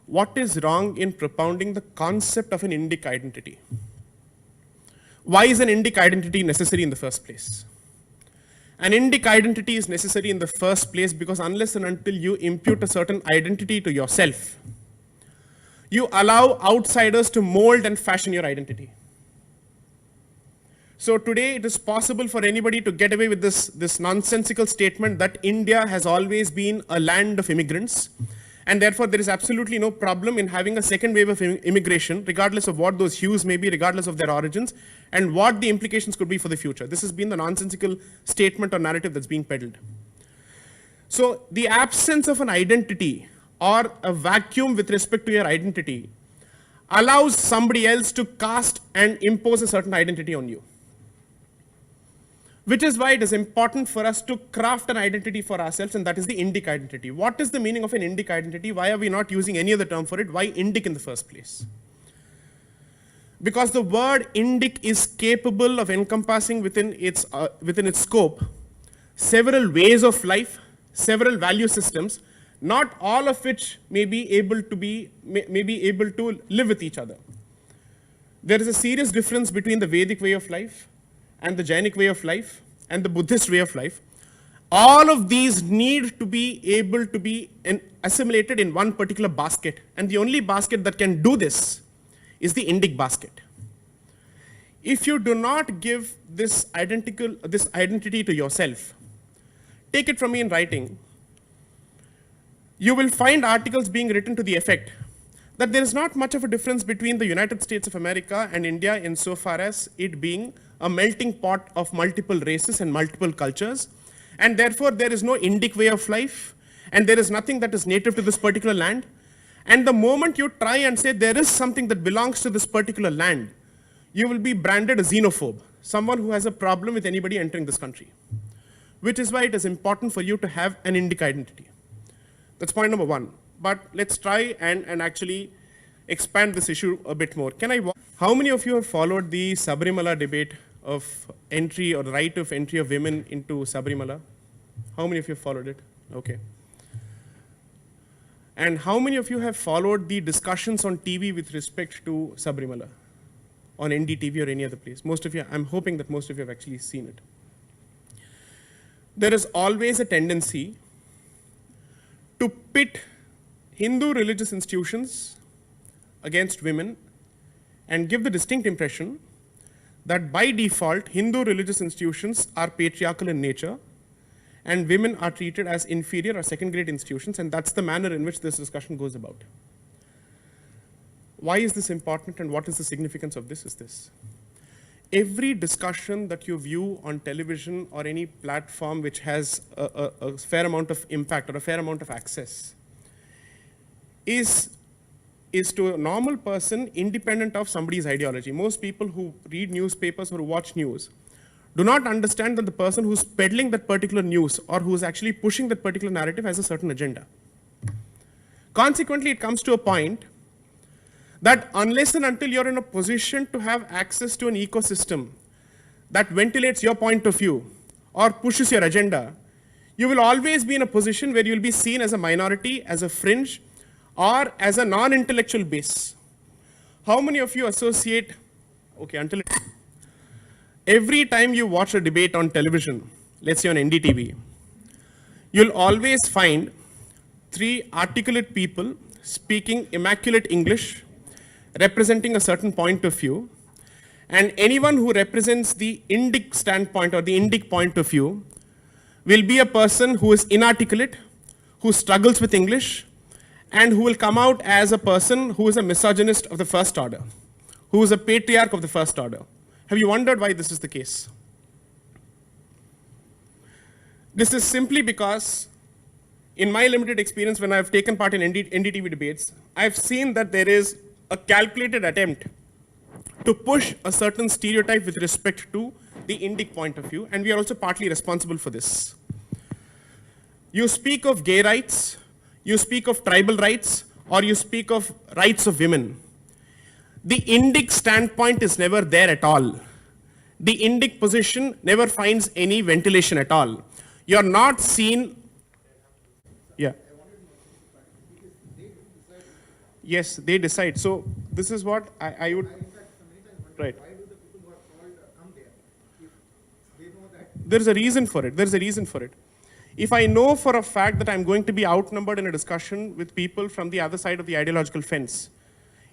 what is wrong in propounding the concept of an Indic identity? Why is an Indic identity necessary in the first place? An Indic identity is necessary in the first place because unless and until you impute a certain identity to yourself, you allow outsiders to mold and fashion your identity. So today it is possible for anybody to get away with this nonsensical statement that India has always been a land of immigrants, and therefore there is absolutely no problem in having a second wave of immigration, regardless of what those hues may be, regardless of their origins, and what the implications could be for the future. This has been the nonsensical statement or narrative that's being peddled. So the absence of an identity or a vacuum with respect to your identity allows somebody else to cast and impose a certain identity on you. Which is why it is important for us to craft an identity for ourselves, and that is the Indic identity. What is the meaning of an Indic identity? Why are we not using any other term for it? Why Indic in the first place? Because the word Indic is capable of encompassing within its scope several ways of life, several value systems, not all of which may be able to live with each other. There is a serious difference between the Vedic way of life and the Jainic way of life, and the Buddhist way of life. All of these need to be able to be assimilated in one particular basket. And the only basket that can do this is the Indic basket. If you do not give this identity to yourself, take it from me in writing, you will find articles being written to the effect that there is not much of a difference between the United States of America and India insofar as it being a melting pot of multiple races and multiple cultures, and therefore there is no Indic way of life, and there is nothing that is native to this particular land. And the moment you try and say there is something that belongs to this particular land, you will be branded a xenophobe, someone who has a problem with anybody entering this country. Which is why it is important for you to have an Indic identity. That's point number one. But let's try and actually expand this issue a bit more. How many of you have followed the Sabarimala debate of entry or the right of entry of women into Sabarimala? How many of you have followed it? Okay. And how many of you have followed the discussions on TV with respect to Sabarimala? On NDTV or any other place? Most of you, I'm hoping that most of you have actually seen it. There is always a tendency to pit Hindu religious institutions against women and give the distinct impression that by default, Hindu religious institutions are patriarchal in nature and women are treated as inferior or second-grade institutions, and that's the manner in which this discussion goes about. Why is this important and what is the significance of this is this. Every discussion that you view on television or any platform which has a fair amount of impact or a fair amount of access is to a normal person independent of somebody's ideology. Most people who read newspapers or who watch news do not understand that the person who's peddling that particular news or who's actually pushing that particular narrative has a certain agenda. Consequently, it comes to a point that unless and until you're in a position to have access to an ecosystem that ventilates your point of view or pushes your agenda, you will always be in a position where you'll be seen as a minority, as a fringe, or as a non-intellectual base. How many of you associate, every time you watch a debate on television, let's say on NDTV, you'll always find three articulate people speaking immaculate English, representing a certain point of view, and anyone who represents the Indic standpoint or the Indic point of view will be a person who is inarticulate, who struggles with English, and who will come out as a person who is a misogynist of the first order, who is a patriarch of the first order. Have you wondered why this is the case? This is simply because, in my limited experience when I've taken part in NDTV debates, I've seen that there is a calculated attempt to push a certain stereotype with respect to the Indic point of view, and we are also partly responsible for this. You speak of gay rights, you speak of tribal rights, or you speak of rights of women. The Indic standpoint is never there at all. The Indic position never finds any ventilation at all. You're not seen. Yeah. Yes, they decide. So this is what I would, right. There's a reason for it. There's a reason for it. If I know for a fact that I'm going to be outnumbered in a discussion with people from the other side of the ideological fence,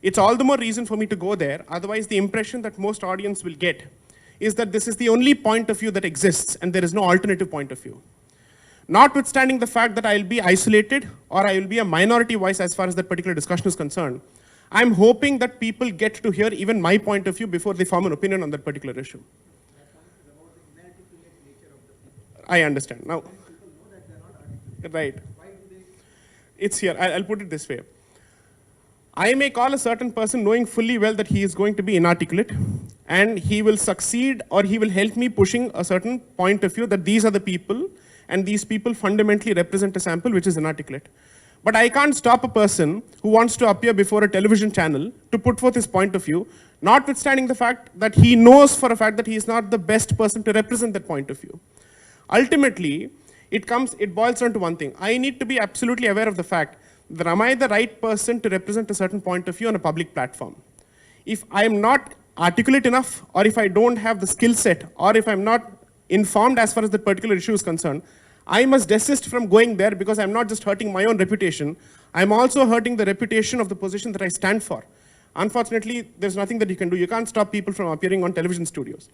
it's all the more reason for me to go there. Otherwise, the impression that most audience will get is that this is the only point of view that exists and there is no alternative point of view. Notwithstanding the fact that I'll be isolated or I will be a minority voice as far as that particular discussion is concerned, I'm hoping that people get to hear even my point of view before they form an opinion on that particular issue. I understand. Now, right. It's here. I'll put it this way. I may call a certain person knowing fully well that he is going to be inarticulate and he will succeed or he will help me pushing a certain point of view that these are the people and these people fundamentally represent a sample which is inarticulate. But I can't stop a person who wants to appear before a television channel to put forth his point of view, notwithstanding the fact that he knows for a fact that he is not the best person to represent that point of view. Ultimately, it boils down to one thing. I need to be absolutely aware of the fact that am I the right person to represent a certain point of view on a public platform? If I am not articulate enough, or if I don't have the skill set, or if I'm not informed as far as that particular issue is concerned, I must desist from going there because I'm not just hurting my own reputation, I'm also hurting the reputation of the position that I stand for. Unfortunately, there's nothing that you can do. You can't stop people from appearing on television studios.